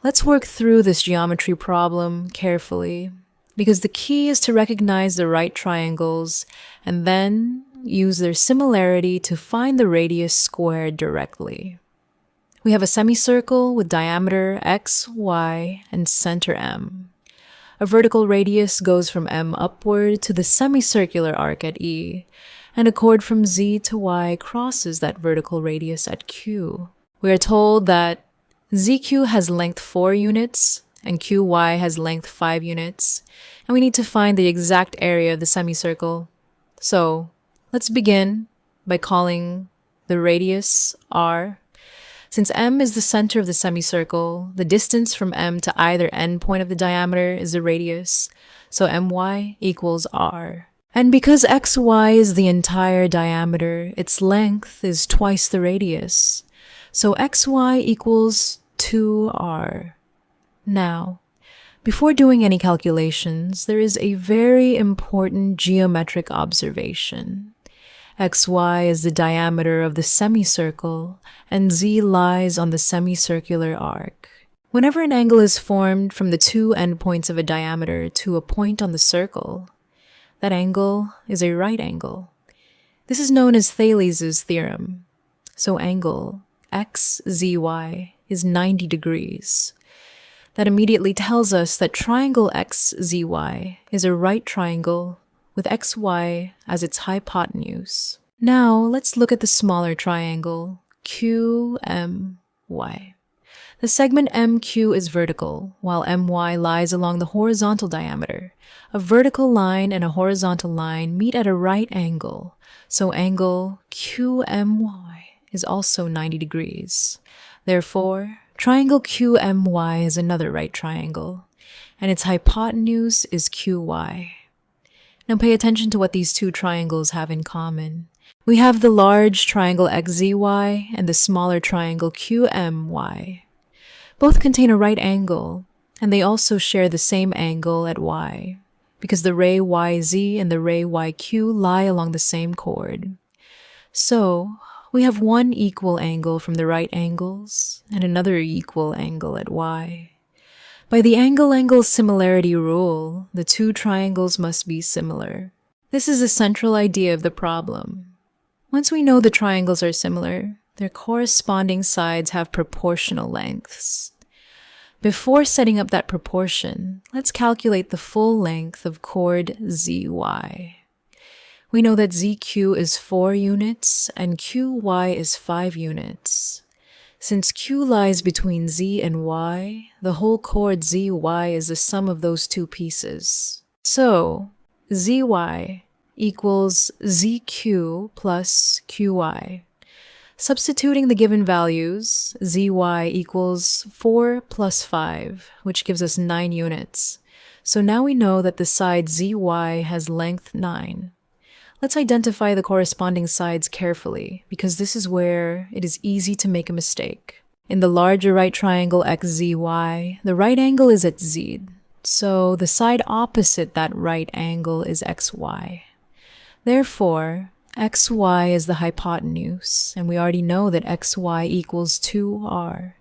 Let's work through this geometry problem carefully, because the key is to recognize the right triangles and then use their similarity to find the radius squared directly. We have a semicircle with diameter x, y, and center M. A vertical radius goes from M upward to the semicircular arc at E, and a chord from Z to Y crosses that vertical radius at Q. We are told that ZQ has length 4 units, and QY has length 5 units, and we need to find the exact area of the semicircle. So, let's begin by calling the radius R. Since M is the center of the semicircle, the distance from M to either endpoint of the diameter is the radius, so MY equals R. And because XY is the entire diameter, its length is twice the radius, so XY equals 2R. Now, before doing any calculations, there is a very important geometric observation. XY is the diameter of the semicircle, and Z lies on the semicircular arc. Whenever an angle is formed from the two endpoints of a diameter to a point on the circle, that angle is a right angle. This is known as Thales' theorem. So angle XZY is 90 degrees. That immediately tells us that triangle XZY is a right triangle with XY as its hypotenuse. Now, let's look at the smaller triangle, QMY. The segment MQ is vertical, while MY lies along the horizontal diameter. A vertical line and a horizontal line meet at a right angle, so angle QMY is also 90 degrees. Therefore, triangle QMY is another right triangle, and its hypotenuse is QY. Now pay attention to what these two triangles have in common. We have the large triangle XZY and the smaller triangle QMY. Both contain a right angle, and they also share the same angle at Y, because the ray YZ and the ray YQ lie along the same chord. So, we have one equal angle from the right angles, and another equal angle at Y. By the angle-angle similarity rule, the two triangles must be similar. This is the central idea of the problem. Once we know the triangles are similar, their corresponding sides have proportional lengths. Before setting up that proportion, let's calculate the full length of chord ZY. We know that ZQ is 4 units and QY is 5 units. Since Q lies between Z and Y, the whole chord ZY is the sum of those two pieces. So, ZY equals ZQ plus QY. Substituting the given values, ZY equals 4 plus 5, which gives us 9 units. So now we know that the side ZY has length 9. Let's identify the corresponding sides carefully, because this is where it is easy to make a mistake. In the larger right triangle XZY, the right angle is at Z, so the side opposite that right angle is XY. Therefore, XY is the hypotenuse, and we already know that XY equals 2R.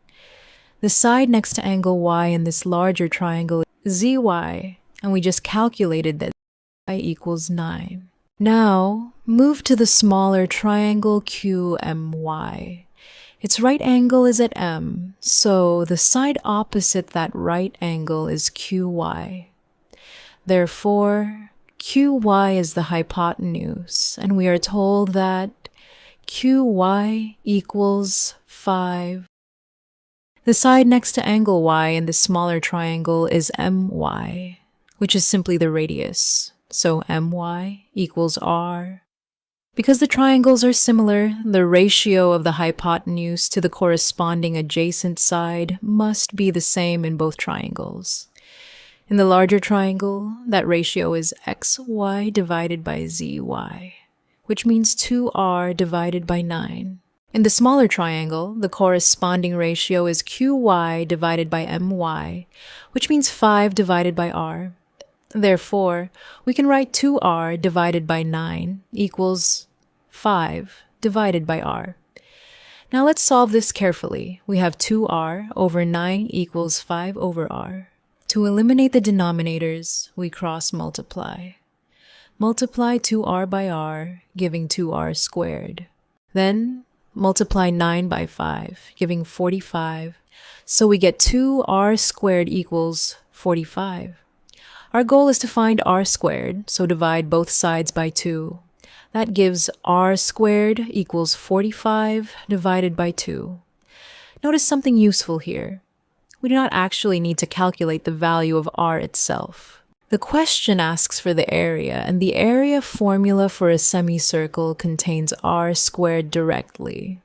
The side next to angle Y in this larger triangle is ZY, and we just calculated that Y equals 9. Now, move to the smaller triangle QMY. Its right angle is at M, so the side opposite that right angle is QY. Therefore, QY is the hypotenuse, and we are told that QY equals 5. The side next to angle Y in the smaller triangle is MY, which is simply the radius. So MY equals R. Because the triangles are similar, the ratio of the hypotenuse to the corresponding adjacent side must be the same in both triangles. In the larger triangle, that ratio is XY divided by ZY, which means 2R divided by 9. In the smaller triangle, the corresponding ratio is QY divided by MY, which means 5 divided by R. Therefore, we can write 2R divided by 9 equals 5 divided by R. Now let's solve this carefully. We have 2r over 9 equals 5 over r. To eliminate the denominators, we cross multiply. Multiply 2r by r, giving 2r squared. Then multiply 9 by 5, giving 45. So we get 2r squared equals 45. Our goal is to find r squared, so divide both sides by 2. That gives r squared equals 45 divided by 2. Notice something useful here. We do not actually need to calculate the value of r itself. The question asks for the area, and the area formula for a semicircle contains r squared directly.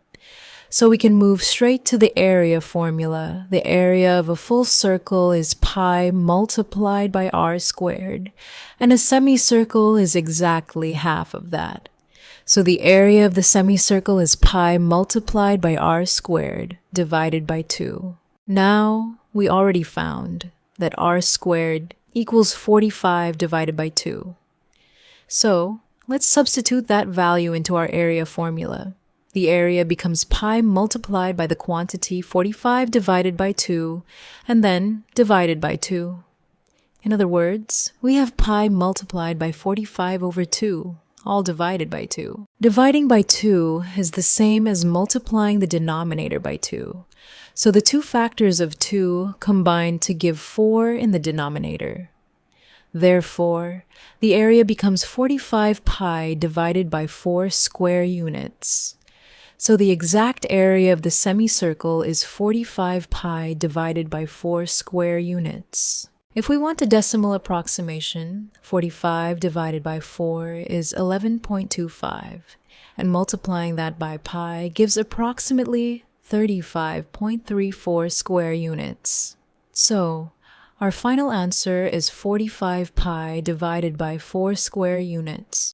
So we can move straight to the area formula. The area of a full circle is pi multiplied by r squared, and a semicircle is exactly half of that. So the area of the semicircle is pi multiplied by r squared divided by 2. Now, we already found that r squared equals 45 divided by 2. So, let's substitute that value into our area formula. The area becomes pi multiplied by the quantity 45 divided by 2, and then divided by 2. In other words, we have pi multiplied by 45 over 2, all divided by 2. Dividing by 2 is the same as multiplying the denominator by 2. So the two factors of 2 combine to give 4 in the denominator. Therefore, the area becomes 45 pi divided by 4 square units. So the exact area of the semicircle is 45 pi divided by 4 square units. If we want a decimal approximation, 45 divided by 4 is 11.25, and multiplying that by pi gives approximately 35.34 square units. So, our final answer is 45 pi divided by 4 square units.